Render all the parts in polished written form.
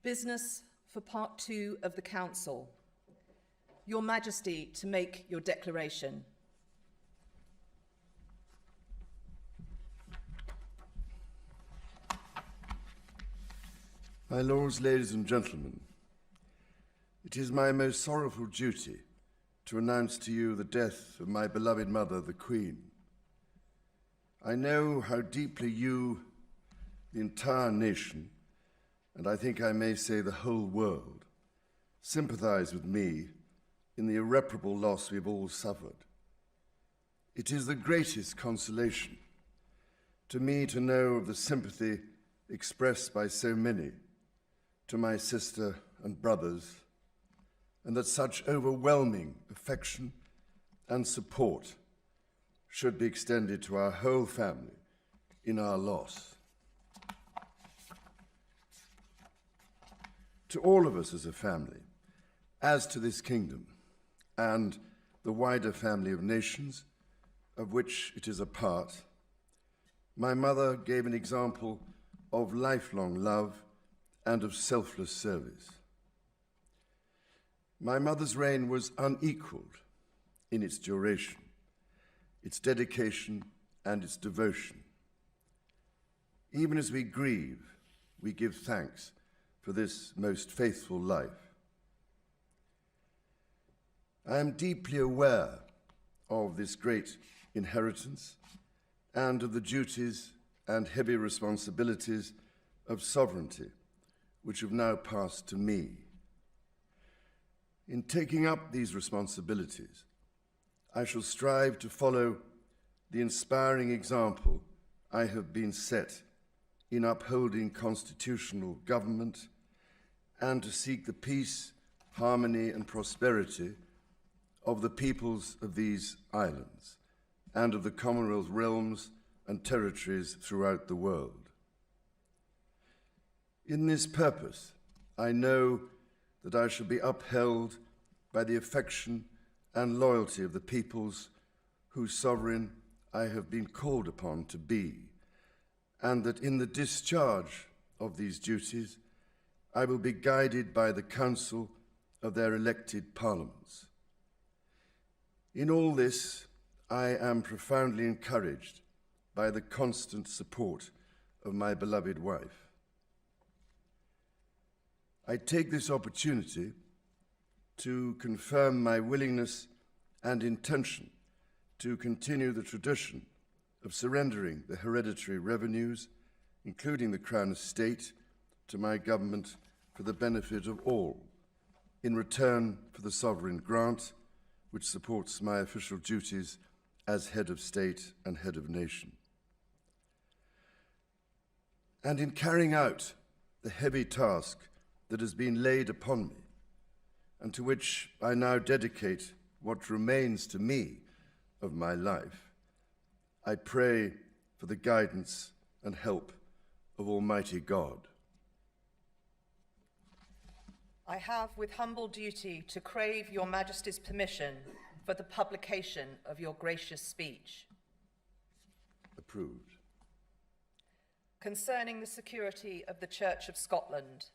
Business for Part 2 of the Council. Your Majesty, to make your declaration. My lords, ladies and gentlemen, it is my most sorrowful duty to announce to you the death of my beloved mother, the Queen. I know how deeply you, the entire nation, and I think I may say the whole world, sympathize with me in the irreparable loss we've all suffered. It is the greatest consolation to me to know of the sympathy expressed by so many to my sister and brothers, and that such overwhelming affection and support should be extended to our whole family in our loss. To all of us as a family, as to this kingdom and the wider family of nations of which it is a part, my mother gave an example of lifelong love and of selfless service. My mother's reign was unequaled in its duration, its dedication, and its devotion. Even as we grieve, we give thanks for this most faithful life. I am deeply aware of this great inheritance and of the duties and heavy responsibilities of sovereignty which have now passed to me. In taking up these responsibilities, I shall strive to follow the inspiring example I have been set in upholding constitutional government and to seek the peace, harmony, and prosperity of the peoples of these islands and of the Commonwealth realms and territories throughout the world. In this purpose, I know that I shall be upheld by the affection and loyalty of the peoples whose sovereign I have been called upon to be, and that in the discharge of these duties, I will be guided by the counsel of their elected parliaments. In all this, I am profoundly encouraged by the constant support of my beloved wife. I take this opportunity to confirm my willingness and intention to continue the tradition of surrendering the hereditary revenues, including the Crown Estate, to my government for the benefit of all, in return for the sovereign grant, which supports my official duties as head of state and head of nation. And in carrying out the heavy task that has been laid upon me, and to which I now dedicate what remains to me of my life, I pray for the guidance and help of Almighty God. I have with humble duty to crave your Majesty's permission for the publication of your gracious speech. Approved. Concerning the security of the Church of Scotland.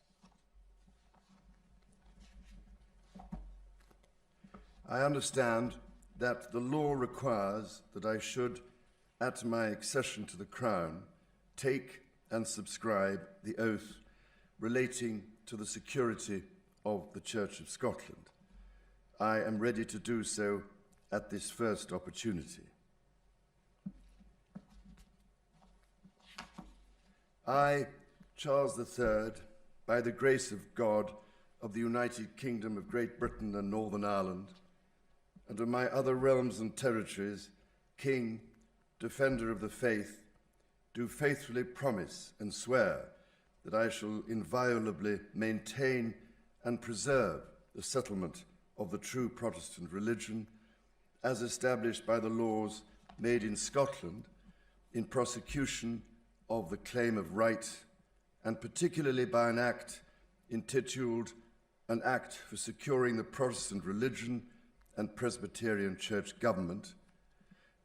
I understand that the law requires that I should, at my accession to the Crown, take and subscribe the oath relating to the security of the Church of Scotland. I am ready to do so at this first opportunity. I, Charles III, by the grace of God, of the United Kingdom of Great Britain and Northern Ireland, and of my other realms and territories, King, Defender of the Faith, do faithfully promise and swear that I shall inviolably maintain and preserve the settlement of the true Protestant religion as established by the laws made in Scotland in prosecution of the claim of right, and particularly by an act intituled An Act for Securing the Protestant Religion and Presbyterian Church Government,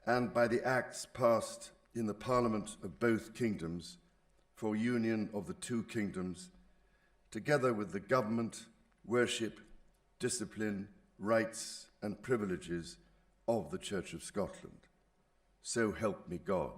and by the acts passed in the Parliament of both kingdoms for union of the two kingdoms together with the government, worship, discipline, rights and privileges of the Church of Scotland. So help me God.